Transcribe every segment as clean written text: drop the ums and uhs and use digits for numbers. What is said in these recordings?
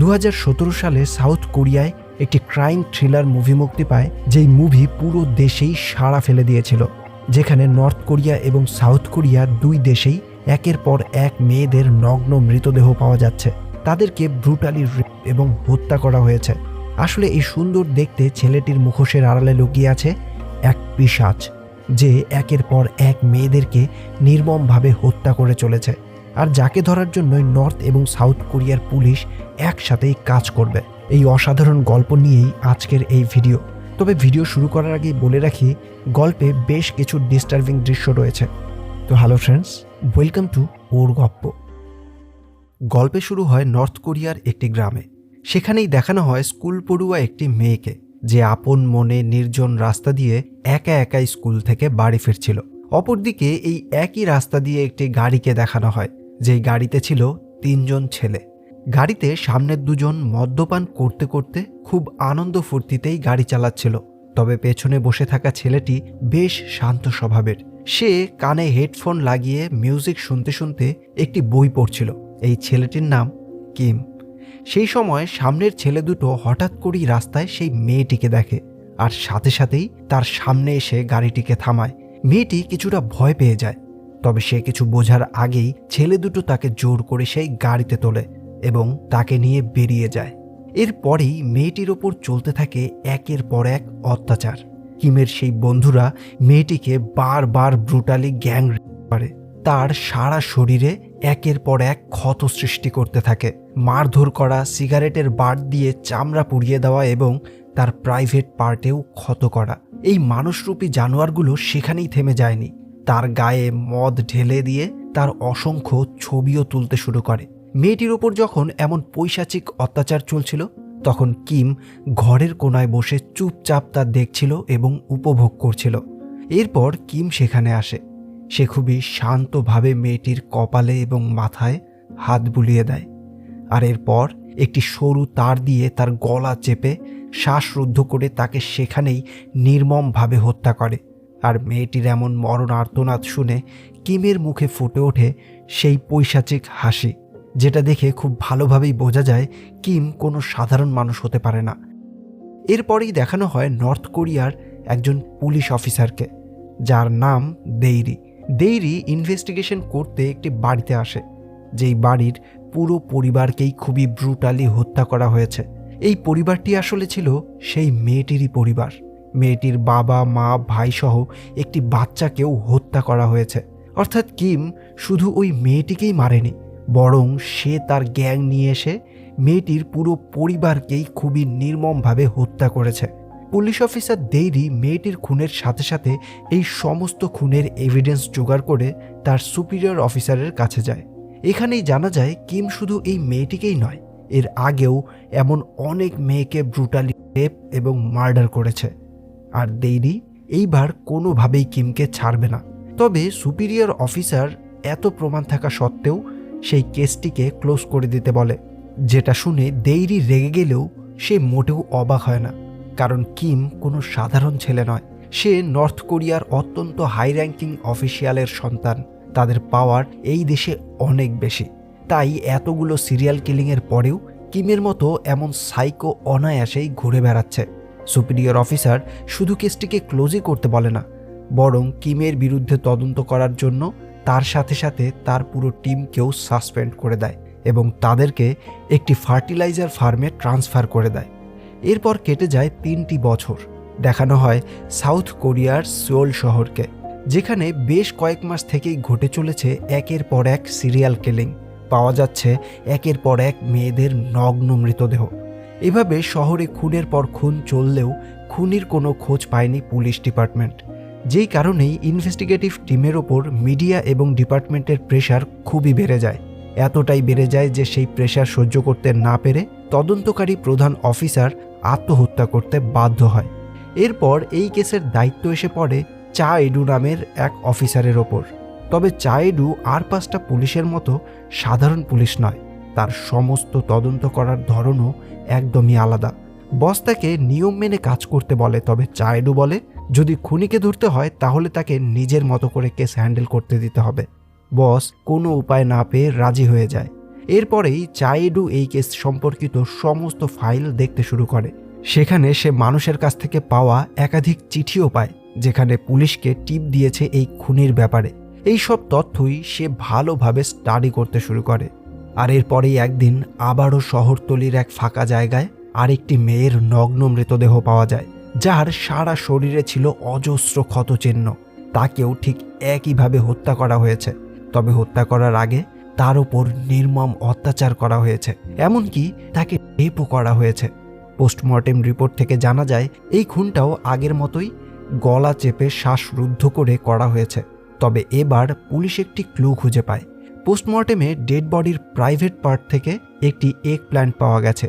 2017 সালে সাউথ কোরিয়ায় একটি ক্রাইম থ্রিলার মুভি মুক্তি পায়, যেই মুভি পুরো দেশেই সাড়া ফেলে দিয়েছিল, যেখানে নর্থ কোরিয়া এবং সাউথ কোরিয়া দুই দেশেই একের পর এক মেয়েদের নগ্ন মৃতদেহ পাওয়া যাচ্ছে। তাদেরকে ব্রুটালি রেপ এবং হত্যা করা হয়েছে। আসলে এই সুন্দর দেখতে ছেলেটির মুখোশের আড়ালে লুকিয়ে আছে এক পিশাচ, যে একের পর এক মেয়েদেরকে নির্মমভাবে হত্যা করে চলেছে, আর যাকে ধরার জন্যই নর্থ এবং সাউথ কোরিয়ার পুলিশ একসাথেই কাজ করবে। এই অসাধারণ গল্প নিয়েই আজকের এই ভিডিও। তবে ভিডিও শুরু করার আগেই বলে রাখি, গল্পে বেশ কিছু ডিস্টার্বিং দৃশ্য রয়েছে। তো হ্যালো ফ্রেন্ডস, ওয়েলকাম টু ওর গপ্প। গল্পে শুরু হয় নর্থ কোরিয়ার একটি গ্রামে। সেখানেই দেখানো হয় স্কুল পড়ুয়া একটি মেয়েকে, যে আপন মনে নির্জন রাস্তা দিয়ে একা একা স্কুল থেকে বাড়ি ফিরছিল। অপরদিকে এই একই রাস্তা দিয়ে একটি গাড়িকে দেখানো হয়, যেই গাড়িতে ছিল 3 জন ছেলে। গাড়িতে সামনের দুজন মদ্যপান করতে করতে খুব আনন্দ ফুর্তিতেই গাড়ি চালাচ্ছিল, তবে পেছনে বসে থাকা ছেলেটি বেশ শান্ত স্বভাবের। সে কানে হেডফোন লাগিয়ে মিউজিক শুনতে শুনতে একটি বই পড়ছিল। এই ছেলেটির নাম কিম। সেই সময় সামনের ছেলে দুটো হঠাৎ করেই রাস্তায় সেই মেয়েটিকে দেখে, আর সাথে সাথেই তার সামনে এসে গাড়িটিকে থামায়। মেয়েটি কিছুটা ভয় পেয়ে যায়, তবে সে কিছু বোঝার আগেই ছেলে দুটো তাকে জোর করে সেই গাড়িতে তোলে এবং তাকে নিয়ে বেরিয়ে যায়। এরপরেই মেয়েটির ওপর চলতে থাকে একের পর এক অত্যাচার। কিমের সেই বন্ধুরা মেয়েটিকে বারবার ব্রুটালি গ্যাং রেপ করে। তার সারা শরীরে একের পর এক ক্ষত সৃষ্টি করতে থাকে। মারধর করা, সিগারেটের বাট দিয়ে চামড়া পুড়িয়ে দেওয়া এবং তার প্রাইভেট পার্টেও ক্ষত করা। এই মানুষরূপী জানোয়ারগুলো সেখানেই থেমে যায়নি। তার গায়ে মদ ঢেলে দিয়ে তার অসংখ্য ছবিও তুলতে শুরু করে। মেয়েটির ওপর যখন এমন পৈশাচিক অত্যাচার চলছিল, তখন কিম ঘরের কোনায় বসে চুপচাপ তা দেখছিল এবং উপভোগ করছিল। এরপর কিম সেখানে আসে। সে খুবই শান্তভাবে মেয়েটির কপালে এবং মাথায় হাত বুলিয়ে দেয়, আর এরপর একটি সরু তার দিয়ে তার গলা চেপে শ্বাসরুদ্ধ করে তাকে সেখানেই নির্মমভাবে হত্যা করে। আর মেয়েটির এমন মরণ আর্তনাদ শুনে কিমের মুখে ফুটে ওঠে সেই পৈশাচিক হাসি, যেটা দেখে খুব ভালোভাবেই বোঝা যায় কিম কোনো সাধারণ মানুষ হতে পারে না। এরপরেই দেখানো হয় নর্থ কোরিয়ার একজন পুলিশ অফিসারকে, যার নাম দেইরি। দেইরি ইনভেস্টিগেশন করতে একটি বাড়িতে আসে, যেই বাড়ির পুরো পরিবারকেই খুবই ব্রুটালি হত্যা করা হয়েছে। এই পরিবারটি আসলে ছিল সেই মেয়েটিরই পরিবার। মেয়েটির বাবা, মা, ভাই সহ একটি বাচ্চাকেও হত্যা করা হয়েছে। অর্থাৎ কিম শুধু ওই মেয়েটিকেই মারেনি, বরং সে তার গ্যাং নিয়ে এসে মেয়েটির পুরো পরিবারকেই খুবই নির্মমভাবে হত্যা করেছে। পুলিশ অফিসার দেইরি মেয়েটির খুনের সাথে সাথে এই সমস্ত খুনের এভিডেন্স জোগাড় করে তার সুপিরিয়র অফিসারের কাছে যায়। এখানেই জানা যায় কিম শুধু এই মেয়েটিকেই নয়, এর আগেও এমন অনেক মেয়েকে ব্রুটালি রেপ এবং মার্ডার করেছে। আর দেইরি এইবার কোনোভাবেই কিমকে ছাড়বে না। তবে সুপিরিয়র অফিসার এত প্রমাণ থাকা সত্ত্বেও সেই কেসটিকে ক্লোজ করে দিতে বলে, যেটা শুনে দেইরি রেগে গেলেও সে মোটেও অবাক হয় না, কারণ কিম কোনো সাধারণ ছেলে নয়। সে নর্থ কোরিয়ার অত্যন্ত হাই র্যাঙ্কিং অফিসিয়ালের সন্তান। তাদের পাওয়ার এই দেশে অনেক বেশি, তাই এতগুলো সিরিয়াল কিলিংয়ের পরেও কিমের মতো এমন সাইকো অনায়াসেই ঘুরে বেড়াচ্ছে। সুপিরিয়র অফিসার শুধু কেসটিকে ক্লোজই করতে বলে না, বরং কিমের বিরুদ্ধে তদন্ত করার জন্য তার সাথে সাথে তার পুরো টিমকেও সাসপেন্ড করে দেয় এবং তাদেরকে একটি ফার্টিলাইজার ফার্মে ট্রান্সফার করে দেয়। এরপর কেটে যায় 3টি বছর। দেখানো হয় সাউথ কোরিয়ার সিওল শহরকে, যেখানে বেশ কয়েক মাস থেকেই ঘটে চলেছে একের পর এক সিরিয়াল কিলিং। পাওয়া যাচ্ছে একের পর এক মেয়েদের নগ্ন মৃতদেহ। এভাবে শহরে খুনের পর খুন চললেও খুনির কোনো খোঁজ পায়নি পুলিশ ডিপার্টমেন্ট, যেই কারণেই ইনভেস্টিগেটিভ টিমের ওপর মিডিয়া এবং ডিপার্টমেন্টের প্রেশার খুবই বেড়ে যায়। এতটাই বেড়ে যায় যে সেই প্রেশার সহ্য করতে না পেরে তদন্তকারী প্রধান অফিসার আত্মহত্যা করতে বাধ্য হয়। এরপর এই কেসের দায়িত্ব এসে পড়ে চা এডু নামের এক অফিসারের ওপর। তবে চা এডু আর 5টা পুলিশের মতো সাধারণ পুলিশ নয়, তার সমস্ত তদন্ত করার ধরনও একদমই আলাদা। বস তাকে নিয়ম মেনে কাজ করতে বলে, তবে চা এডু বলে যদি খুনিকে ধরতে হয় তাহলে তাকে নিজের মতো করে কেস হ্যান্ডেল করতে দিতে হবে। বস কোনো উপায় না পেয়ে রাজি হয়ে যায়। এরপরেই চায়েডু এই কেস সম্পর্কিত সমস্ত ফাইল দেখতে শুরু করে। সেখানে সে মানুষের কাছ থেকে পাওয়া একাধিক চিঠিও পায়, যেখানে পুলিশকে টিপ দিয়েছে এই খুনের ব্যাপারে। এই সব তথ্যই সে ভালোভাবে স্টাডি করতে শুরু করে। আর এরপরেই একদিন আবারও শহরতলির এক ফাঁকা জায়গায় আরেকটি মেয়ের নগ্ন মৃতদেহ পাওয়া যায়, যার সারা শরীরে ছিল অজস্র ক্ষতচিহ্ন। তাকেও ঠিক একইভাবে হত্যা করা হয়েছে, তবে হত্যা করার আগে তার উপর নির্মম অত্যাচার করা হয়েছে, এমনকি তাকে রেপও করা হয়েছে। পোস্টমর্টেম রিপোর্ট থেকে জানা যায় এই খুনটাও আগের মতোই গলা চেপে শ্বাসরুদ্ধ করে করা হয়েছে। তবে এবার পুলিশ একটি ক্লু খুঁজে পায়। পোস্টমর্টেমে ডেড বডির প্রাইভেট পার্ট থেকে একটি এগ প্ল্যান্ট পাওয়া গেছে,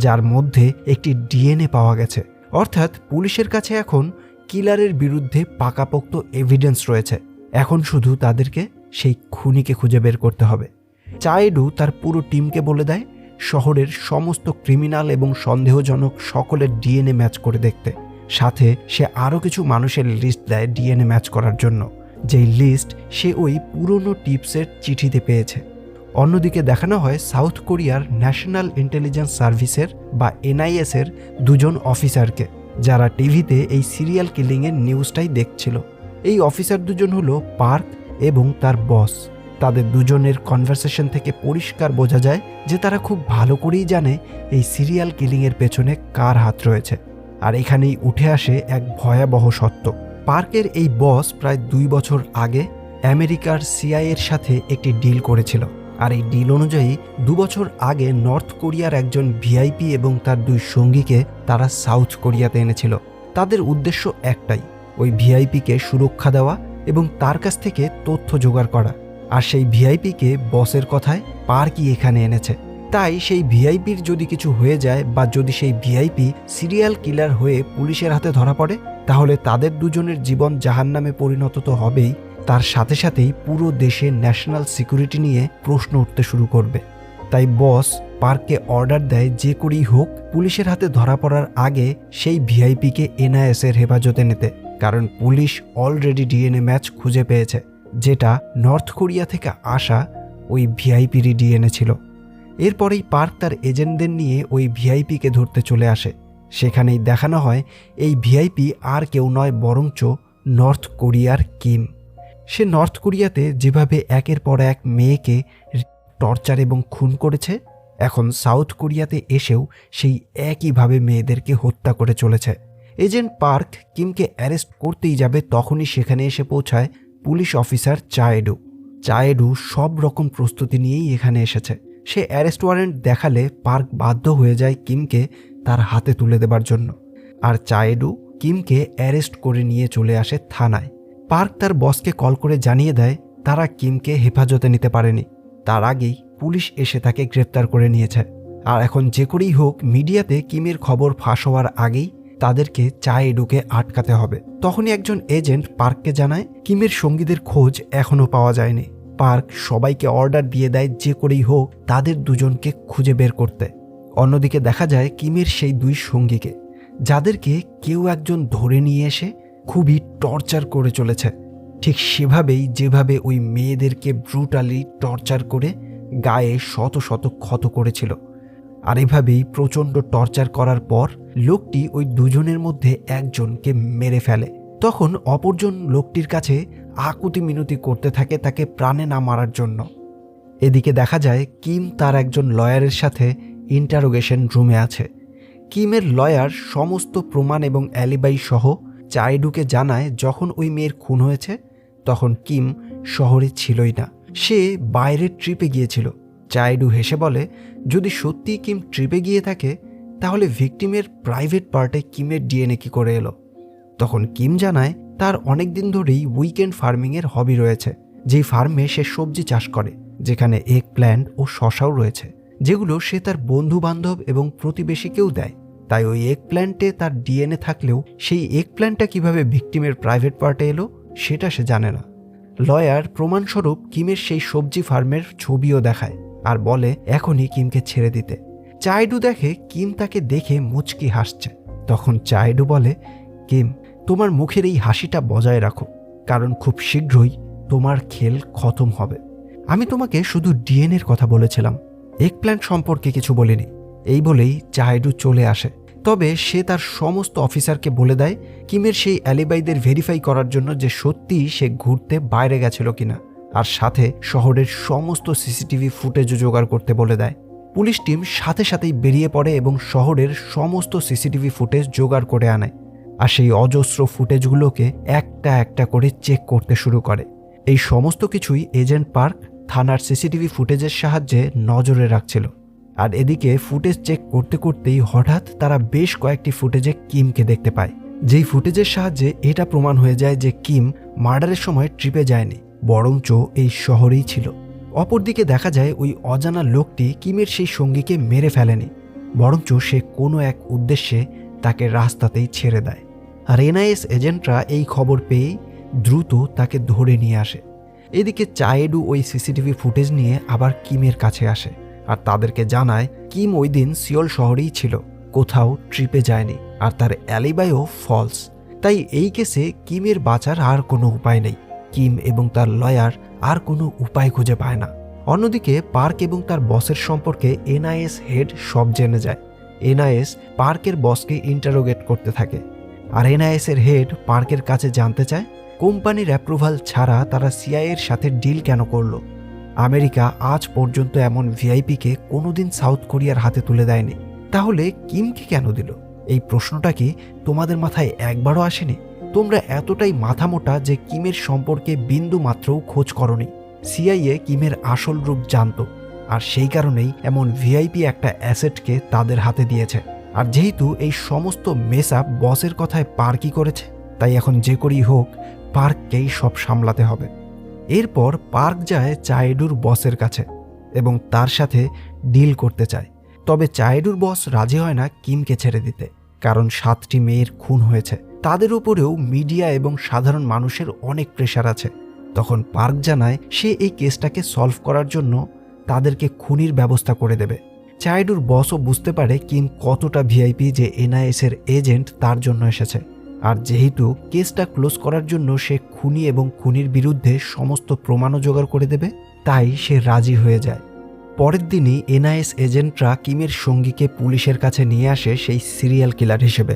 যার মধ্যে একটি ডিএনএ পাওয়া গেছে। অর্থাৎ পুলিশের কাছে এখন কিলারের বিরুদ্ধে পাকাপোক্ত এভিডেন্স রয়েছে। এখন শুধু তাদেরকে সেই খুনিকে খুঁজে বের করতে হবে। চায়েডু তার পুরো টিমকে বলে দেয় শহরের সমস্ত ক্রিমিনাল এবং সন্দেহজনক সকলের ডিএনএ ম্যাচ করে দেখতে। সাথে সে আরও কিছু মানুষের লিস্ট দেয় ডিএনএ ম্যাচ করার জন্য, যেই লিস্ট সে ওই পুরনো টিপসের চিঠিতে পেয়েছে। অন্যদিকে দেখানো হয় সাউথ কোরিয়ার ন্যাশনাল ইন্টেলিজেন্স সার্ভিসের বা এনআইএস-এর দুজন অফিসারকে, যারা টিভিতে এই সিরিয়াল কিলিংয়ের নিউজটাই দেখছিল। এই অফিসার দুজন হলো পার্ক এবং তার বস। তাদের দুজনের কনভারসেশন থেকে পরিষ্কার বোঝা যায় যে তারা খুব ভালো করেই জানে এই সিরিয়াল কিলিংয়ের পেছনে কার হাত রয়েছে। আর এখানেই উঠে আসে এক ভয়াবহ সত্য। পার্কের এই বস প্রায় 2 বছর আগে আমেরিকার সিআইএর সাথে একটি ডিল করেছিল। আর এই ডিল অনুযায়ী 2 বছর আগে নর্থ কোরিয়ার একজন ভিআইপি এবং তার 2 সঙ্গীকে তারা সাউথ কোরিয়াতে এনেছিল। তাদের উদ্দেশ্য একটাই, ওই ভিআইপিকে সুরক্ষা দেওয়া এবং তার কাছ থেকে তথ্য জোগাড় করা। আর সেই ভিআইপিকে বসের কথায় পার্কই এখানে এনেছে। তাই সেই ভিআইপির যদি কিছু হয়ে যায় বা যদি সেই ভিআইপি সিরিয়াল কিলার হয়ে পুলিশের হাতে ধরা পড়ে, তাহলে তাদের দুজনের জীবন জাহান্নামে পরিণত তো হবেই, তার সাথে সাথেই পুরো দেশে ন্যাশনাল সিকিউরিটি নিয়ে প্রশ্ন উঠতে শুরু করবে। তাই বস পার্ককে অর্ডার দেয় যে করেই হোক পুলিশের হাতে ধরা পড়ার আগে সেই ভিআইপিকে এনআইএস-এর হেফাজতে নিতে, কারণ পুলিশ অলরেডি ডিএনএ ম্যাচ খুঁজে পেয়েছে, যেটা নর্থ কোরিয়া থেকে আসা ওই ভিআইপিরই ডিএনএ ছিল। এরপরেই পার্ক তার এজেন্টদের নিয়ে ওই ভিআইপিকে ধরতে চলে আসে। সেখানেই দেখানো হয় এই ভিআইপি আর কেউ নয় বরঞ্চ নর্থ কোরিয়ার কিম। সে নর্থ কোরিয়াতে যেভাবে একের পর এক মেয়েকে টর্চার এবং খুন করেছে, এখন সাউথ কোরিয়াতে এসেও সেই একইভাবে মেয়েদেরকে হত্যা করে চলেছে। এজেন্ট পার্ক কিমকে অ্যারেস্ট করতেই যাবে, তখনই সেখানে এসে পৌঁছায় পুলিশ অফিসার চায়েডু। চায়েডু সব রকম প্রস্তুতি নিয়েই এখানে এসেছে। সে অ্যারেস্ট ওয়ারেন্ট দেখালে পার্ক বাধ্য হয়ে যায় কিমকে তার হাতে তুলে দেবার জন্য। আর চায়েডু কিমকে অ্যারেস্ট করে নিয়ে চলে আসে থানায়। পার্ক তার বসকে কল করে জানিয়ে দেয় তারা কিমকে হেফাজতে নিতে পারেনি, তার আগেই পুলিশ এসে তাকে গ্রেপ্তার করে নিয়েছে। আর এখন যে করেই হোক মিডিয়াতে কিমের খবর ফাঁস হওয়ার আগেই তাদেরকে চায়েডুকে আটকাতে হবে। তখনই একজন এজেন্ট পার্ককে জানায় কিমের সঙ্গীদের খোঁজ এখনও পাওয়া যায়নি। পার্ক সবাইকে অর্ডার দিয়ে দেয় যে করেই হোক তাদের দুজনকে খুঁজে বের করতে। অন্যদিকে দেখা যায় কিমের সেই 2 সঙ্গীকে, যাদেরকে কেউ একজন ধরে নিয়ে এসে খুবই টর্চার করে চলেছে, ঠিক সেভাবেই যেভাবে ওই মেয়েদেরকে ব্রুটালি টর্চার করে গায়ে শত শত ক্ষত করেছিল। আর এভাবেই প্রচণ্ড টর্চার করার পর লোকটি ওই দুজনের মধ্যে একজনকে মেরে ফেলে। তখন অপরজন লোকটির কাছে আকুতি মিনতি করতে থাকে তাকে প্রাণে না মারার জন্য। এদিকে দেখা যায় কিম তার একজন লয়ারের সাথে ইন্টারোগেশন রুমে আছে। কিমের লয়ার সমস্ত প্রমাণ এবং অ্যালিবাই সহ চায়েডুকে জানায় যখন ওই মেয়ের খুন হয়েছে তখন কিম শহরে ছিলই না, সে বাইরের ট্রিপে গিয়েছিল। চায়েডু হেসে বলে যদি সত্যিই কিম ট্রিপে গিয়ে থাকে তাহলে ভিকটিমের প্রাইভেট পার্টে কিমের ডিএনএ কি করে এলো। তখন কিম জানায় তার অনেক দিন ধরেই উইকেন্ড ফার্মিংয়ের হবি রয়েছে, যেই ফার্মে সে সবজি চাষ করে, যেখানে এগ প্ল্যান্ট ও শসাও রয়েছে, যেগুলো সে তার বন্ধু বান্ধব এবং প্রতিবেশীকেও দেয়। তাই ওই এগ প্ল্যান্টে তার ডিএনএ থাকলেও সেই এগ প্ল্যান্টটা কীভাবে ভিকটিমের প্রাইভেট পার্টে এলো সেটা সে জানে না। লয়ার প্রমাণস্বরূপ কিমের সেই সবজি ফার্মের ছবিও দেখায় আর বলে এখনই কিমকে ছেড়ে দিতে। চায়েডু দেখে কিম তাকে দেখে মুচকি হাসছে। তখন চায়েডু বলে কিম, তোমার মুখের এই হাসিটা বজায় রাখো, কারণ খুব শীঘ্রই তোমার খেল খতম হবে। আমি তোমাকে শুধু ডিএনএর কথা বলেছিলাম, এগপ্ল্যান্ট সম্পর্কে কিছু বলেনি। এই বলেই চায়েডু চলে আসে। তবে সে তার সমস্ত অফিসারকে বলে দেয় কিমের সেই অ্যালিবাইদের ভেরিফাই করার জন্য যে সত্যিই সে ঘুরতে বাইরে গেছিল কিনা, আর সাথে শহরের সমস্ত সিসিটিভি ফুটেজও জোগাড় করতে বলে দেয়। পুলিশ টিম সাথে সাথেই বেরিয়ে পড়ে এবং শহরের সমস্ত সিসিটিভি ফুটেজ জোগাড় করে আনে, আর সেই অজস্র ফুটেজগুলোকে একটা একটা করে চেক করতে শুরু করে। এই সমস্ত কিছুই এজেন্ট পার্ক থানার সিসিটিভি ফুটেজের সাহায্যে নজরে রাখছিল। আর এদিকে ফুটেজ চেক করতে করতেই হঠাৎ তারা বেশ কয়েকটি ফুটেজে কিমকে দেখতে পায়, যেই ফুটেজের সাহায্যে এটা প্রমাণ হয়ে যায় যে কিম মার্ডারের সময় ট্রিপে যায়নি, বরঞ্চ এই শহরেই ছিল। অপরদিকে দেখা যায় ওই অজানা লোকটি কিমের সেই সঙ্গীকে মেরে ফেলেনি, বরঞ্চ সে কোনো এক উদ্দেশ্যে তাকে রাস্তাতেই ছেড়ে দেয়। আর এনআইএস এজেন্টরা এই খবর পেয়েই দ্রুত তাকে ধরে নিয়ে আসে। এদিকে চায়েডু ওই সিসিটিভি ফুটেজ নিয়ে আবার কিমের কাছে আসে আর তাদেরকে জানায় কিম ওই দিন সিওল শহরেই ছিল, কোথাও ট্রিপে যায়নি, আর তার অ্যালিবাইও ফলস। তাই এই কেসে কিমের বাঁচার আর কোনো উপায় নেই। কিম এবং তার লয়ার আর কোনো উপায় খুঁজে পায় না। অন্যদিকে পার্ক এবং তার বসের সম্পর্কে এনআইএস হেড সব জেনে যায়। এনআইএস পার্কের বসকে ইন্টারোগেট করতে থাকে, আর এনআইএস এর হেড পার্কের কাছে জানতে চায় কোম্পানির অ্যাপ্রুভাল ছাড়া তারা সিআইএর সাথে ডিল কেন করলো। আমেরিকা আজ পর্যন্ত এমন ভিআইপিকে কোনোদিন সাউথ কোরিয়ার হাতে তুলে দেয়নি, তাহলে কিমকে কেন দিল? এই প্রশ্নটা কি তোমাদের মাথায় একবারও আসেনি? তোমরা এতটাই মাথা মোটা যে কিমের সম্পর্কে বিন্দু মাত্রও খোঁজ করনি। সিআইএ কিমের আসল রূপ জানত, আর সেই কারণেই এমন ভিআইপি একটা অ্যাসেটকে তাদের হাতে দিয়েছে। আর যেহেতু এই সমস্ত মেস আপ বসের কথায় পার্কই করেছে, তাই এখন যে করেই হোক পার্ককেই সব সামলাতে হবে। এরপর পার্ক যায় চায়েডুর বসের কাছে এবং তার সাথে ডিল করতে চায়। তবে চায়েডুর বস রাজি হয় না কিমকে ছেড়ে দিতে, কারণ 7টি মেয়ের খুন হয়েছে। তাদের উপরেও মিডিয়া এবং সাধারণ মানুষের অনেক প্রেশার আছে। তখন পার্ক জানায় সে এই কেসটাকে সলভ করার জন্য তাদেরকে খুনির ব্যবস্থা করে দেবে। চায়েডুর বসও বুঝতে পারে কিম কতটা ভিআইপি যে এনআইএস এর এজেন্ট তার জন্য এসেছে, আর যেহেতু কেসটা ক্লোজ করার জন্য সে খুনি এবং খুনির বিরুদ্ধে সমস্ত প্রমাণও জোগাড় করে দেবে, তাই সে রাজি হয়ে যায়। পরের দিনই এনআইএস এজেন্টরা কিমের সঙ্গীকে পুলিশের কাছে নিয়ে আসে সেই সিরিয়াল কিলার হিসেবে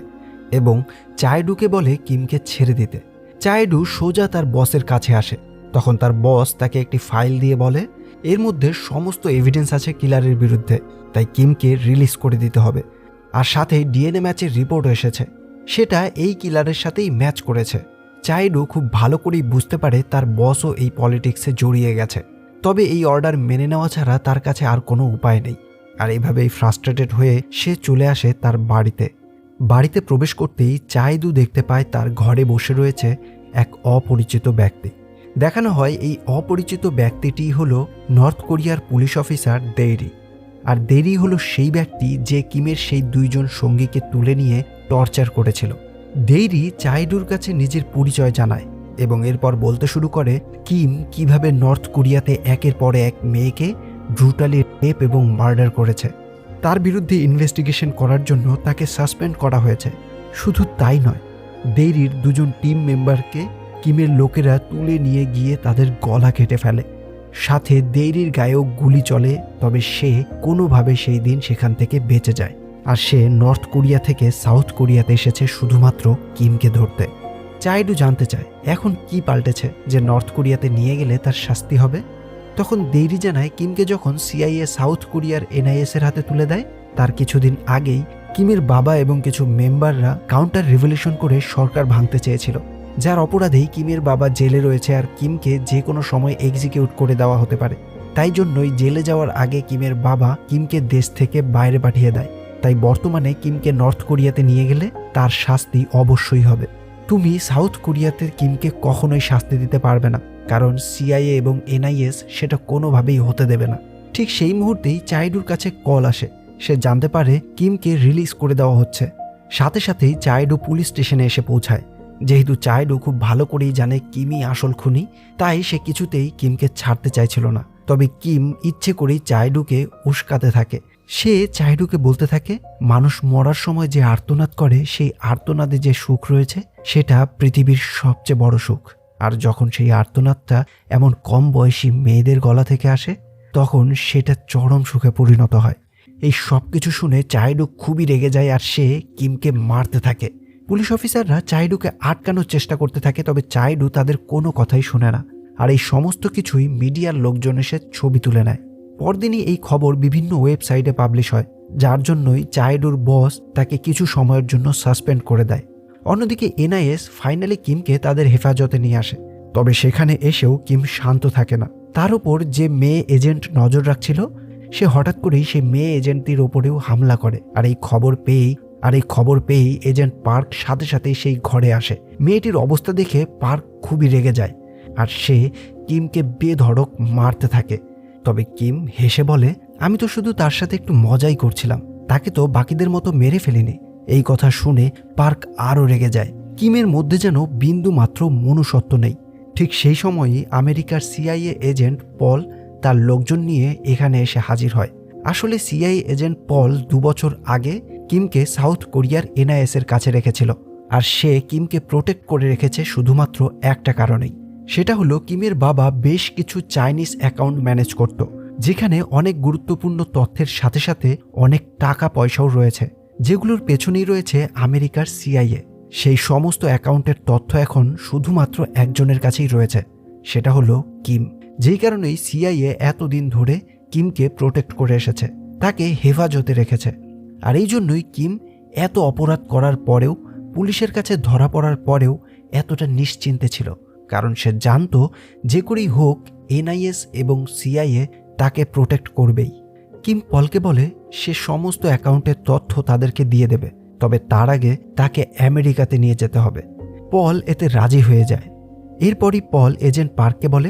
এবং চায়েডুকে বলে কিমকে ছেড়ে দিতে। চায়েডু সোজা তার বসের কাছে আসে। তখন তার বস তাকে একটি ফাইল দিয়ে বলে এর মধ্যে সমস্ত এভিডেন্স আছে কিলারের বিরুদ্ধে, তাই কিমকে রিলিজ করে দিতে হবে। আর সাথে ডিএনএ ম্যাচের রিপোর্টও এসেছে, সেটা এই কিলারের সাথেই ম্যাচ করেছে। চায়েডু খুব ভালো করেই বুঝতে পারে তার বসও এই পলিটিক্সে জড়িয়ে গেছে, তবে এই অর্ডার মেনে নেওয়া ছাড়া তার কাছে আর কোনো উপায় নেই। আর এইভাবেই ফ্রাস্ট্রেটেড হয়ে সে চলে আসে তার বাড়িতে প্রবেশ করতেই চায়েডু দেখতে পায় তার ঘরে বসে রয়েছে এক অপরিচিত ব্যক্তি। দেখানো হয় এই অপরিচিত ব্যক্তিটি হলো নর্থ কোরিয়ার পুলিশ অফিসার দেইরি। আর দেইরি হলো সেই ব্যক্তি যে কিমের সেই 2 জন সঙ্গীকে তুলে নিয়ে টর্চার করেছিল। দেইরি চায়েডুর কাছে নিজের পরিচয় জানায় এবং এরপর বলতে শুরু করে কিম কিভাবে নর্থ কোরিয়াতে একের পর এক মেয়েকে ব্রুটালি রেপ এবং মার্ডার করেছে। তার বিরুদ্ধে ইনভেস্টিগেশন করার জন্য তাকে সাসপেন্ড করা হয়েছে। শুধু তাই নয়, দেইরির 2 জন টিম মেম্বারকে কিমের লোকেরা তুলে নিয়ে গিয়ে তাদের গলা কেটে ফেলে। সাথে দেইরির গায়েও গুলি চলে, তবে সে কোনোভাবে সেই দিন সেখান থেকে বেঁচে যায়। আর সে নর্থ কোরিয়া থেকে সাউথ কোরিয়াতে এসেছে শুধুমাত্র কিমকে ধরতে। চায়েডু জানতে চায় এখন কি পাল্টেছে যে নর্থ কোরিয়াতে নিয়ে গেলে তার শাস্তি হবে। তখন দেইরি জানায় কিমকে যখন সিআইএ সাউথ কোরিয়ার এনআইএস এর হাতে তুলে দেয়, তার কিছুদিন আগেই কিমের বাবা এবং কিছু মেম্বাররা কাউন্টার রিভলিউশন করে সরকার ভাঙতে চেয়েছিল, যার অপরাধেই কিমের বাবা জেলে রয়েছে আর কিমকে যে কোনো সময় এক্সিকিউট করে দেওয়া হতে পারে। তাই জন্যই জেলে যাওয়ার আগে কিমের বাবা কিমকে দেশ থেকে বাইরে পাঠিয়ে দেয়। তাই বর্তমানে কিমকে নর্থ কোরিয়াতে নিয়ে গেলে তার শাস্তি অবশ্যই হবে। তুমি সাউথ কোরিয়াতে কিমকে কখনোই শাস্তি দিতে পারবে না, কারণ সিআইএ এবং এনআইএস সেটা কোনোভাবেই হতে দেবে না। ঠিক সেই মুহূর্তেই চায়েডুর কাছে কল আসে। সে জানতে পারে কিমকে রিলিজ করে দেওয়া হচ্ছে। সাথে সাথেই চায়েডু পুলিশ স্টেশনে এসে পৌঁছায়। যেহেতু চায়েডু খুব ভালো করেই জানে কিমই আসল খুনি, তাই সে কিছুতেই কিমকে ছাড়তে চাইছিল না। তবে কিম ইচ্ছে করেই চায়েডুকে উস্কাতে থাকে। সে চায়েডুকে বলতে থাকে মানুষ মরার সময় যে আর্তনাদ করে সেই আর্তনাদে যে সুখ রয়েছে সেটা পৃথিবীর সবচেয়ে বড় সুখ। আর যখন সেই আর্তনাদটা এমন কম বয়সী মেয়েদের গলা থেকে আসে, তখন সেটা চরম সুখে পরিণত হয়। এই সব কিছু শুনে চাইডু খুবই রেগে যায় আর সে কিমকে মারতে থাকে। পুলিশ অফিসাররা চাইডুকে আটকানোর চেষ্টা করতে থাকে, তবে চাইডু তাদের কোনো কথাই শোনে না। আর এই সমস্ত কিছুই মিডিয়ার লোকজন এসে ছবি তুলে নেয়। পরদিনই এই খবর বিভিন্ন ওয়েবসাইটে পাবলিশ হয়, যার জন্যই চাইডুর বস তাকে কিছু সময়ের জন্য সাসপেন্ড করে দেয়। অন্যদিকে এনআইএস ফাইনালি কিমকে তাদের হেফাজতে নিয়ে আসে, তবে সেখানে এসেও কিম শান্ত থাকে না। তার উপর যে মেয়ে এজেন্ট নজর রাখছিল সে হঠাৎ করেই সেই মেয়ে এজেন্টটির ওপরেও হামলা করে। আর এই খবর পেয়েই এজেন্ট পার্ক সাথে সাথে সেই ঘরে আসে। মেয়েটির অবস্থা দেখে পার্ক খুবই রেগে যায় আর সে কিমকে বেধড়ক মারতে থাকে। তবে কিম হেসে বলে, আমি তো শুধু তার সাথে একটু মজাই করছিলাম, তাকে তো বাকিদের মতো মেরে ফেলিনি। এই কথা শুনে পার্ক আরও রেগে যায়। কিমের মধ্যে যেন বিন্দু মাত্র মনুষ্যত্ব নেই। ঠিক সেই সময়ই আমেরিকার সিআইএ এজেন্ট পল তার লোকজন নিয়ে এখানে এসে হাজির হয়। আসলে সিআইএ এজেন্ট পল 2 বছর আগে কিমকে সাউথ কোরিয়ার এনআইএস এর কাছে রেখেছিল, আর সে কিমকে প্রোটেক্ট করে রেখেছে শুধুমাত্র একটা কারণেই। সেটা হলো কিমের বাবা বেশ কিছু চাইনিজ অ্যাকাউন্ট ম্যানেজ করত, যেখানে অনেক গুরুত্বপূর্ণ তথ্যের সাথে সাথে অনেক টাকা পয়সাও রয়েছে, যেগুলোর পেছনেই রয়েছে আমেরিকার সিআইএ। সেই সমস্ত অ্যাকাউন্টের তথ্য এখন শুধুমাত্র একজনের কাছেই রয়েছে, সেটা হলো কিম। যেই কারণেই সিআইএ এতদিন ধরে কিমকে প্রোটেক্ট করে এসেছে, তাকে হেফাজতে রেখেছে। আর এই জন্যই কিম এত অপরাধ করার পরেও, পুলিশের কাছে ধরা পড়ার পরেও এতটা নিশ্চিন্তে ছিল, কারণ সে জানতো যে করেই হোক এনআইএস এবং সিআইএ তাকে প্রোটেক্ট করবেই। কিম পলকে বলে সে সমস্ত অ্যাকাউন্টের তথ্য তাদেরকে দিয়ে দেবে, তবে তার আগে তাকে আমেরিকাতে নিয়ে যেতে হবে। পল এতে রাজি হয়ে যায়। এরপরই পল এজেন্ট পার্ককে বলে,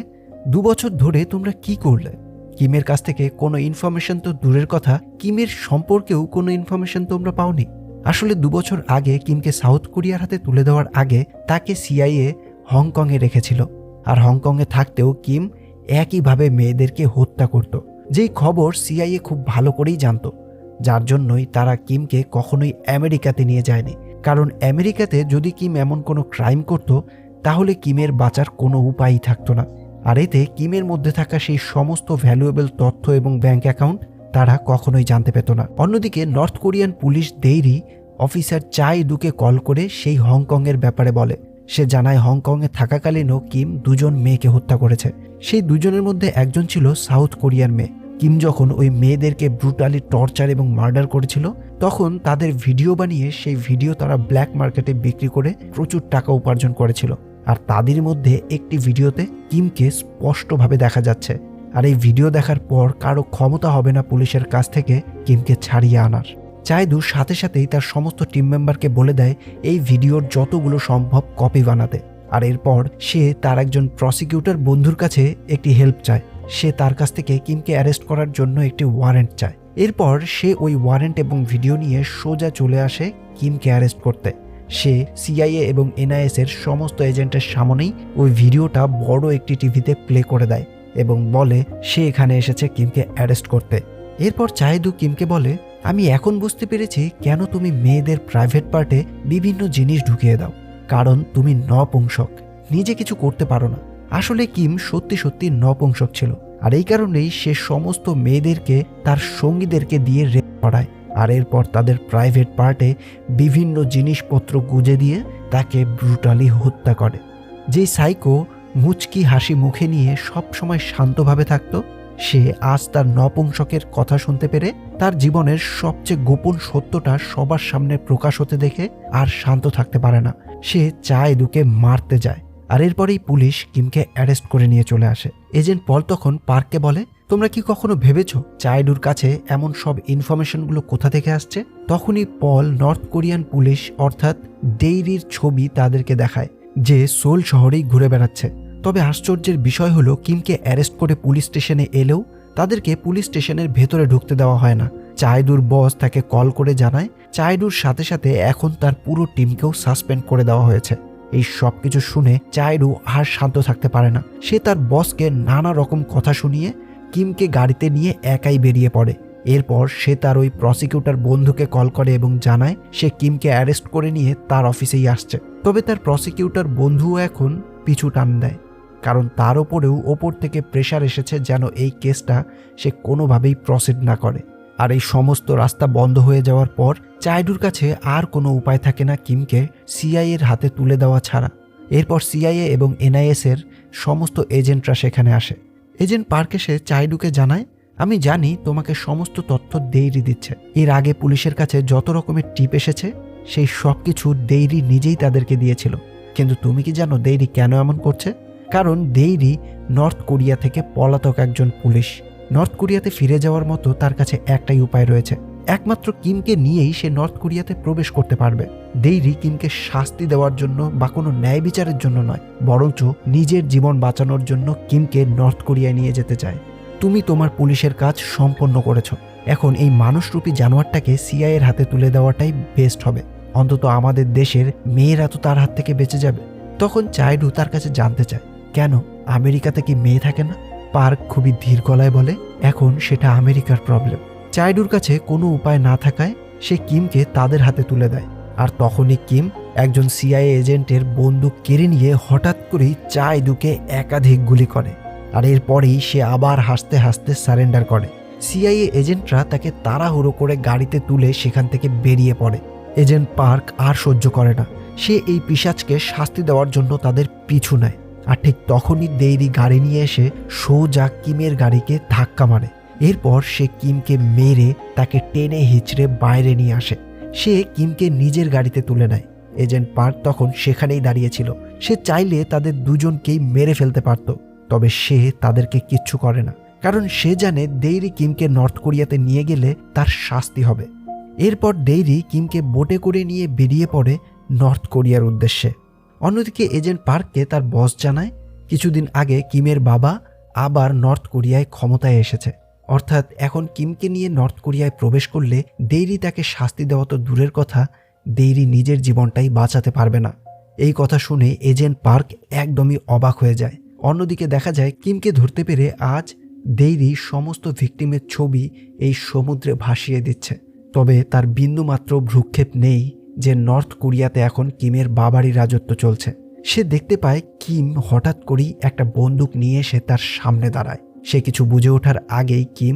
2 বছর ধরে তোমরা কি করলে? কিমের কাছ থেকে কোনো ইনফরমেশন তো দূরের কথা, কিমের সম্পর্কেও কোনো ইনফরমেশন তোমরা পাওনি। আসলে 2 বছর আগে কিমকে সাউথ কোরিয়ার হাতে তুলে দেওয়ার আগে তাকে সিআইএ হংকংয়ে রেখেছিল, আর হংকংয়ে থাকতেও কিম একইভাবে মেয়েদেরকে হত্যা করত, যেই খবর সিআইএ খুব ভালো করেই জানত। যার জন্যই তারা কিমকে কখনোই আমেরিকাতে নিয়ে যায়নি, কারণ আমেরিকাতে যদি কিম এমন কোনো ক্রাইম করত তাহলে কিমের বাঁচার কোনো উপায়ই থাকতো না। আর এতে কিমের মধ্যে থাকা সেই সমস্ত ভ্যালুয়েবল তথ্য এবং ব্যাংক অ্যাকাউন্ট তারা কখনোই জানতে পেত না। অন্যদিকে নর্থ কোরিয়ান পুলিশ দেইরি অফিসার চাই দুকে কল করে সেই হংকংয়ের ব্যাপারে বলে। সে জানায় হংকংয়ে থাকাকালীনও কিম 2জন মেয়েকে হত্যা করেছে। সেই 2জনের মধ্যে একজন ছিল সাউথ কোরিয়ার মেয়ে। কিম যখন ওই মেয়েদেরকে ব্রুটালি টর্চার এবং মার্ডার করেছিল, তখন তাদের ভিডিও বানিয়ে সেই ভিডিও তারা ব্ল্যাক মার্কেটে বিক্রি করে প্রচুর টাকা উপার্জন করেছিল। আর তাদের মধ্যে একটি ভিডিওতে কিমকে স্পষ্টভাবে দেখা যাচ্ছে। আর এই ভিডিও দেখার পর কারো ক্ষমতা হবে না পুলিশের কাছ থেকে কিমকে ছাড়িয়ে আনার। চাইদু সাথে সাথেই তার সমস্ত টিম মেম্বারকে বলে দেয় এই ভিডিওর যতগুলো সম্ভব কপি বানাতে। আর এরপর সে তার একজন প্রসিকিউটর বন্ধুর কাছে একটি হেল্প চায়। সে তার কাছ থেকে কিমকে অ্যারেস্ট করার জন্য একটি ওয়ারেন্ট চায়। এরপর সে ওই ওয়ারেন্ট এবং ভিডিও নিয়ে সোজা চলে আসে কিমকে অ্যারেস্ট করতে। সে সিআইএ এবং এনআইএস এর সমস্ত এজেন্টের সামনেই ওই ভিডিওটা বড় একটি টিভিতে প্লে করে দেয় এবং বলে সে এখানে এসেছে কিমকে অ্যারেস্ট করতে। এরপর চাইদু কিমকে বলে, আমি এখন বুঝতে পেরেছি কেন তুমি মেয়েদের প্রাইভেট পার্টে বিভিন্ন জিনিস ঢুকিয়ে দাও, কারণ তুমি নপুংসক, নিজে কিছু করতে পারো না। আসলে কিম সত্যি সত্যি নপুংসক ছিল, আর এই কারণেই সে সমস্ত মেয়েদেরকে তার সঙ্গীদেরকে দিয়ে রেপ করায়, আর এরপর তাদের প্রাইভেট পার্টে বিভিন্ন জিনিসপত্র গুজে দিয়ে তাকে ব্রুটালি হত্যা করে। যেই সাইকো মুচকি হাসি মুখে নিয়ে সব সময় শান্তভাবে থাকত, সে আজ তার নপুংসকের কথা শুনতে পেরে তার জীবনের সবচেয়ে গোপন সত্যটা সবার সামনে প্রকাশ হতে দেখে আর শান্ত থাকতে পারে না। সে চাইদুকে মারতে যায়, আর এরপরেই পুলিশ কিমকে অ্যারেস্ট করে নিয়ে চলে আসে। এজেন্ট পল তখন পার্ককে বলে, তোমরা কি কখনো ভেবেছো চাইডুর কাছে এমন সব ইনফরমেশনগুলো কোথা থেকে আসছে? তখনই পল নর্থ কোরিয়ান পুলিশ অর্থাৎ ডেইরির ছবি তাদেরকে দেখায়, যে সোল শহরেই ঘুরে বেড়াচ্ছে। তবে আশ্চর্যের বিষয় হলো কিমকে অ্যারেস্ট করে পুলিশ স্টেশনে এলেও তাদেরকে পুলিশ স্টেশনের ভেতরে ঢুকতে দেওয়া হয় না। চাইডুর বস তাকে কল করে জানায় চাইডুর সাথে সাথে এখন তার পুরো টিমকেও সাসপেন্ড করে দেওয়া হয়েছে। এই সব কিছু শুনে চাইডু আর শান্ত থাকতে পারে না। সে তার বসকে নানা রকম কথা শুনিয়ে কিমকে গাড়িতে নিয়ে একাই বেরিয়ে পড়ে। এরপর সে তার ওই প্রসিকিউটর বন্ধুকে কল করে এবং জানায় সে কিমকে অ্যারেস্ট করে নিয়ে তার অফিসেই আসছে। তবে তার প্রসিকিউটর বন্ধুও এখন পিছু টান দেয়, কারণ তার ওপর থেকে প্রেশার এসেছে যেন এই কেসটা সে কোনোভাবেই প্রসিড না করে। আর এই সমস্ত রাস্তা বন্ধ হয়ে যাওয়ার পর চাইডুর কাছে আর কোনো উপায় থাকে না কিমকে সিআইএর হাতে তুলে দেওয়া ছাড়া। এরপর সিআইএ এবং এনআইএস এর সমস্ত এজেন্টরা সেখানে আসে। এজেন্ট পার্ক এসে চাইডুকে জানায়, আমি জানি তোমাকে সমস্ত তথ্য দেইরি দিচ্ছে। এর আগে পুলিশের কাছে যত রকমের টিপ এসেছে সেই সব কিছু দেইরি নিজেই তাদেরকে দিয়েছিল। কিন্তু তুমি কি জানো দেইরি কেন এমন করছে? কারণ দেইরি নর্থ কোরিয়া থেকে পলাতক একজন পুলিশ। নর্থ কোরিয়াতে ফিরে যাওয়ার মতো তার কাছে একটাই উপায় রয়েছে, একমাত্র কিমকে নিয়েই সে নর্থ কোরিয়াতে প্রবেশ করতে পারবে। দেইরি কিমকে শাস্তি দেওয়ার জন্য বা কোনো ন্যায় বিচারের জন্য নয়, বরঞ্চ নিজের জীবন বাঁচানোর জন্য কিমকে নর্থ কোরিয়ায় নিয়ে যেতে চায়। তুমি তোমার পুলিশের কাজ সম্পন্ন করেছ, এখন এই মানুষরূপী জানোয়ারটাকে সিআইএর হাতে তুলে দেওয়াটাই বেস্ট হবে। অন্তত আমাদের দেশের মেয়েরা তো তার হাত থেকে বেঁচে যাবে। তখন চাইডু তার কাছে জানতে চায়, কেন আমেরিকাতে কি মেয়ে থাকে না? পার্ক খুবই ধীর গলায় বলে, এখন সেটা আমেরিকার প্রবলেম। চাইডুর কাছে কোনো উপায় না থাকায় সে কিমকে তাদের হাতে তুলে দেয়। আর তখনই কিম একজন সিআইএ এজেন্টের বন্দুক কেড়ে নিয়ে হঠাৎ করেই চাইডুকে একাধিক গুলি করে। আর এরপরেই সে আবার হাসতে হাসতে সারেন্ডার করে। সিআইএ এজেন্টরা তাকে তাড়াহুড়ো করে গাড়িতে তুলে সেখান থেকে বেরিয়ে পড়ে। এজেন্ট পার্ক আর সহ্য করে না, সে এই পিশাচকে শাস্তি দেওয়ার জন্য তাদের পিছু নেয়। আর ঠিক তখনই দেইরি গাড়ি নিয়ে এসে সোজা কিমের গাড়িকে ধাক্কা মারে। এরপর সে কিমকে মেরে তাকে টেনে হিচড়ে বাইরে নিয়ে আসে। সে কিমকে নিজের গাড়িতে তুলে নেয়। এজেন্ট পার্ক তখন সেখানেই দাঁড়িয়েছিল। সে চাইলে তাদের দুজনকেই মেরে ফেলতে পারত, তবে সে তাদেরকে কিচ্ছু করে না, কারণ সে জানে দেইরি কিমকে নর্থ কোরিয়াতে নিয়ে গেলে তার শাস্তি হবে। এরপর দেইরি কিমকে বোটে করে নিয়ে বেরিয়ে পড়ে নর্থ কোরিয়ার উদ্দেশ্যে। অন্যদিকে এজেন্ট পার্ককে তার বস জানায়, কিছুদিন আগে কিমের বাবা আবার নর্থ কোরিয়ায় ক্ষমতায় এসেছে, অর্থাৎ এখন কিমকে নিয়ে নর্থ কোরিয়ায় প্রবেশ করলে দেইরি তাকে শাস্তি দেওয়া তো দূরের কথা, দেইরি নিজের জীবনটাই বাঁচাতে পারবে না। এই কথা শুনে এজেন্ট পার্ক একদমই অবাক হয়ে যায়। অন্যদিকে দেখা যায় কিমকে ধরতে পেরে আজ দেইরি সমস্ত ভিকটিমের ছবি এই সমুদ্রে ভাসিয়ে দিচ্ছে। তবে তার বিন্দুমাত্র ভ্রুক্ষেপ নেই যে নর্থ কোরিয়াতে এখন কিমের বাবারই রাজত্ব চলছে। সে দেখতে পায় কিম হঠাৎ করেই একটা বন্দুক নিয়ে এসে তার সামনে দাঁড়ায়। সে কিছু বুঝে ওঠার আগেই কিম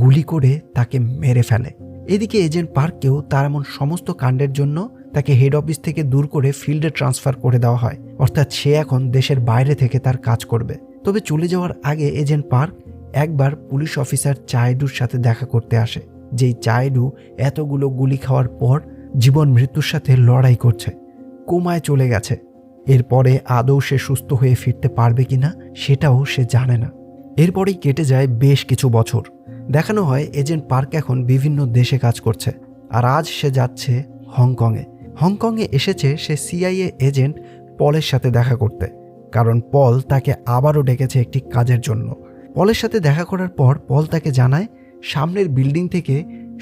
গুলি করে তাকে মেরে ফেলে। এদিকে এজেন্ট পার্ককেও তার এমন সমস্ত কাণ্ডের জন্য তাকে হেড অফিস থেকে দূর করে ফিল্ডে ট্রান্সফার করে দেওয়া হয়, অর্থাৎ সে এখন দেশের বাইরে থেকে তার কাজ করবে। তবে চলে যাওয়ার আগে এজেন্ট পার্ক একবার পুলিশ অফিসার চাইডুর সাথে দেখা করতে আসে, যেই চাইডু এতগুলো গুলি খাওয়ার পর জীবন মৃত্যুর সাথে লড়াই করছে, কোমায় চলে গেছে। এরপরে আদৌ সে সুস্থ হয়ে ফিরতে পারবে কিনা সেটাও সে জানে না। এরপরেই কেটে যায় বেশ কিছু বছর। দেখানো হয় এজেন্ট পার্ক এখন বিভিন্ন দেশে কাজ করছে, আর আজ সে যাচ্ছে হংকংয়ে। হংকংয়ে এসেছে সে সিআইএ এজেন্ট পলের সাথে দেখা করতে, কারণ পল তাকে আবারও ডেকেছে একটি কাজের জন্য। পলের সাথে দেখা করার পর পল তাকে জানায় সামনের বিল্ডিং থেকে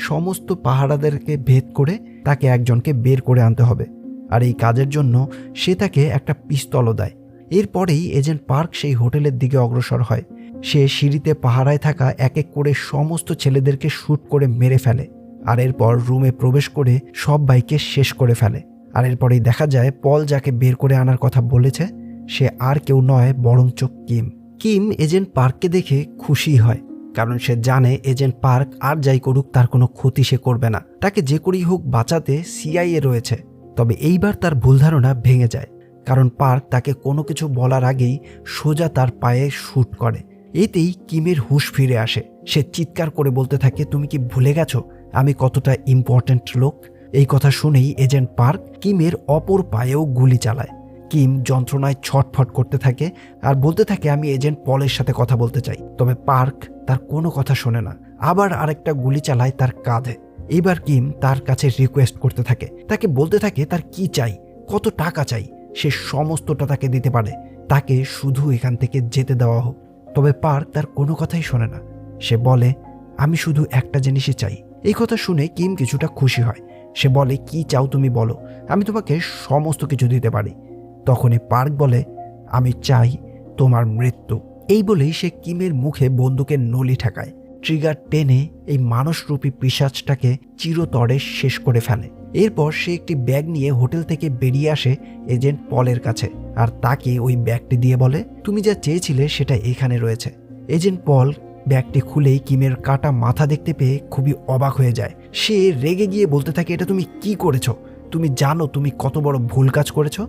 সমস্ত পাহারাদেরকে ভেদ করে তাকে একজনকে বের করে আনতে হবে, আর এই কাজের জন্য সে তাকে একটা পিস্তলও দেয়। এরপরেই এজেন্ট পার্ক সেই হোটেলের দিকে অগ্রসর হয়। সে সিঁড়িতে পাহারায় থাকা এক এক করে সমস্ত ছেলেদেরকে শ্যুট করে মেরে ফেলে, আর এরপর রুমে প্রবেশ করে সব বাইকে শেষ করে ফেলে। আর এরপরেই দেখা যায় পল যাকে বের করে আনার কথা বলেছে সে আর কেউ নয় বরঞ্চ কিম। কিম এজেন্ট পার্ককে দেখে খুশি হয়, কারণ সে জানে এজেন্ট পার্ক আর যাই করুক তার কোনো ক্ষতি সে করবে না। তাকে যে করেই হোক বাঁচাতে সিআইএ রয়েছে। তবে এইবার তার ভুল ধারণা ভেঙে যায়, কারণ পার্ক তাকে কোনো কিছু বলার আগেই সোজা তার পায়ে শ্যুট করে। এতেই কিমের হুঁশ ফিরে আসে। সে চিৎকার করে বলতে থাকে, তুমি কি ভুলে গেছো আমি কতটা ইম্পর্ট্যান্ট লোক? এই কথা শুনেই এজেন্ট পার্ক কিমের অপর পায়েও গুলি চালায়। কিম যন্ত্রণায় ছটফট করতে থাকে আর বলতে থাকে, আমি এজেন্ট পলের সাথে কথা বলতে চাই। তবে পার্ক তার কোনো কথা শোনে না, আবার আরেকটা গুলি চালায় তার কাঁধে। এবার কিম তার কাছে রিকোয়েস্ট করতে থাকে, তাকে বলতে থাকে তার কি চাই, কত টাকা চাই, সে সমস্তটা তাকে দিতে পারে, তাকে শুধু এখান থেকে যেতে দেওয়া হোক। তবে পার্ক তার কোনো কথাই শোনে না। সে বলে, আমি শুধু একটা জিনিসই চাই। এই কথা শুনে কিম কিছুটা খুশি হয়। সে বলে, কি চাও তুমি বলো, আমি তোমাকে সমস্ত কিছু দিতে পারি। তখনই পার্ক বলে, আমি চাই তোমার মৃত্যু। এই বলেই সে কিমের মুখে বন্দুকের নলি ঠেকায়, ট্রিগার টেনে এই মানুষরূপী পিশাচটাকে চিরতরে শেষ করে ফেলে। এরপর সে একটি ব্যাগ নিয়ে হোটেল থেকে বেরিয়ে আসে এজেন্ট পলের কাছে। আর তাকে ওই ব্যাগটি দিয়ে বলে, তুমি যা চেয়েছিলে সেটা এখানে রয়েছে। এজেন্ট পল ব্যাগটি খুলেই কিমের কাটা মাথা দেখতে পেয়ে খুবই অবাক হয়ে যায়। সে রেগে গিয়ে বলতে থাকে, এটা তুমি কি করেছো? তুমি জানো তুমি কত বড় ভুল কাজ করেছো?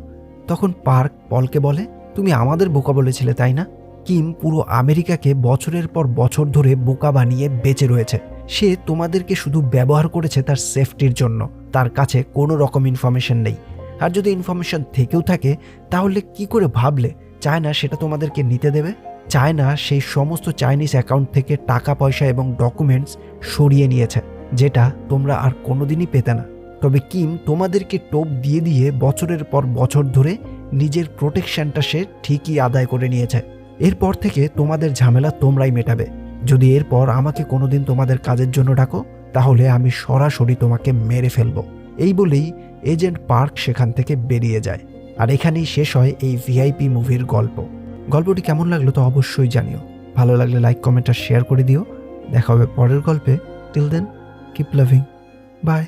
তখন পার্ক পলকে বলে, তুমি আমাদের বোকা বলেছিলে তাই না? কিম পুরো আমেরিকাকে বছরের পর বছর ধরে বোকা বানিয়ে বেঁচে রয়েছে। সে তোমাদেরকে শুধু ব্যবহার করেছে তার সেফটির জন্য। তার কাছে কোনো রকম ইনফরমেশন নেই। আর যদি ইনফরমেশন থেকেও থাকে তাহলে কি করে ভাবলে চায়না সেটা তোমাদেরকে নিতে দেবে? চায়না সেই সমস্ত চাইনিজ অ্যাকাউন্ট থেকে টাকা পয়সা এবং ডকুমেন্টস সরিয়ে নিয়েছে, যেটা তোমরা আর কোনোদিনই পেতে না। তবে কিম তোমাদেরকে টোপ দিয়ে দিয়ে বছরের পর বছর ধরে নিজের প্রোটেকশনটা সে ঠিকই আদায় করে নিয়েছে। এরপর থেকে তোমাদের ঝামেলা তোমরাই মেটাবে। যদি এরপর আমাকে কোনোদিন তোমাদের কাজের জন্য ডাকো তাহলে আমি সরাসরি তোমাকে মেরে ফেলবো। এই বলেই এজেন্ট পার্ক সেখান থেকে বেরিয়ে যায়। আর এখানেই শেষ হয় এই ভিআইপি মুভির গল্প। গল্পটি কেমন লাগলো তো অবশ্যই জানিও। ভালো লাগলে লাইক, কমেন্ট আর শেয়ার করে দিও। দেখা হবে পরের গল্পে। Till then, keep loving. By.